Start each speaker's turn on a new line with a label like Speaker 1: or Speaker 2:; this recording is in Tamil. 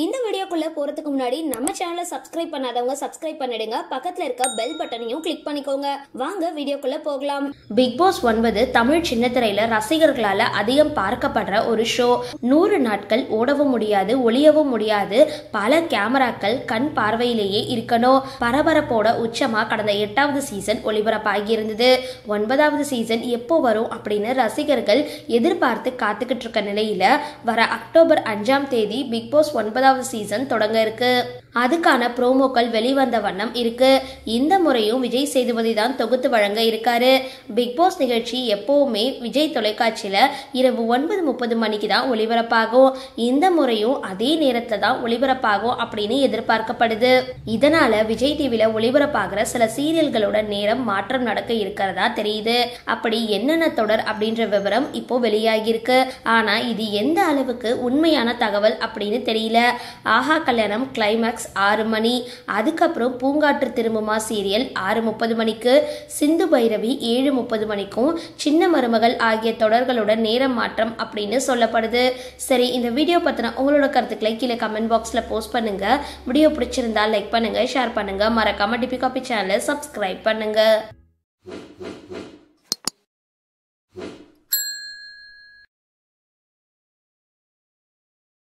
Speaker 1: இந்த வீடியோக்குள்ள போறதுக்கு முன்னாடி நம்ம சேனலை சப்ஸ்கிரைப் பண்ணாதவங்க சப்ஸ்கிரைப் பண்ணிடுங்க. பக்கத்துல இருக்க பெல் பட்டனையும் கிளிக் பண்ணிக்கோங்க. வாங்க வீடியோக்குள்ள போகலாம். பிக் பாஸ் 9 தமிழ் சின்னத்திரையில ரசிகர்களால அதிகம் பார்க்கப்படுற ஒரு ஷோ. 100 நாட்கள் ஓடவும் முடியாது, ஒளியவும் முடியாது. பல கேமராக்கள் கண் பார்வையிலேயே இருக்கணும். பரபரப்போட உச்சமா கடந்த 8வது சீசன் ஒளிபரப்பாகி இருந்தது. 9வது சீசன் எப்போ வரும் அப்படின்னு ரசிகர்கள் எதிர்பார்த்து காத்துக்கிட்டு இருக்க நிலையில வர அக்டோபர் 5ஆம் தேதி பிக் பாஸ் 9வது சீசன் தொடங்க இருக்கு. அதுக்கான ப்ரோமோக்கள் வெளிவந்த வண்ணம் இருக்கு. இந்த முறையும் விஜய் சேதுபதி தான் தொகுத்து வழங்க இருக்காரு. பிக் பாஸ் நிகழ்ச்சி எப்பவுமே விஜய் தொலைக்காட்சியில இரவு 9:30 மணிக்கு தான் ஒளிபரப்பாகும். இந்த முறையும் அதே நேரத்துல தான் ஒளிபரப்பாகும் அப்படின்னு எதிர்பார்க்கப்படுது. இதனால விஜய் டிவில ஒளிபரப்பாகிற சில சீரியல்களோட நேரம் மாற்றம் நடக்க இருக்கிறதா தெரியுது. அப்படி என்னென்ன தொடர் அப்படின்ற விவரம் இப்போ வெளியாகி இருக்கு. ஆனா இது எந்த அளவுக்கு உண்மையான தகவல் அப்படின்னு தெரியல. ஆஹா கல்யாணம் கிளைமேக்ஸ் 6 மணி, அதுக்கப்புறம் பூங்காற்று திரும்புமா சீரியல் 6:30 மணிக்கு, சிந்து பைரவி 7:30 மணிக்கும், சின்ன மருமகள் ஆகிய தொடர்களோட நேரம் மாற்றம் அப்படின்னு சொல்லப்படுது. சரி, இந்த வீடியோ பத்தின உங்களோட கருத்துக்களை கீழே கமெண்ட் பாக்ஸ்ல போஸ்ட் பண்ணுங்க. வீடியோ பிடிச்சிருந்தா லைக் பண்ணுங்க, ஷேர் பண்ணுங்க, மறக்காம டிபி காபி சேனலை சப்ஸ்கிரைப் பண்ணுங்க.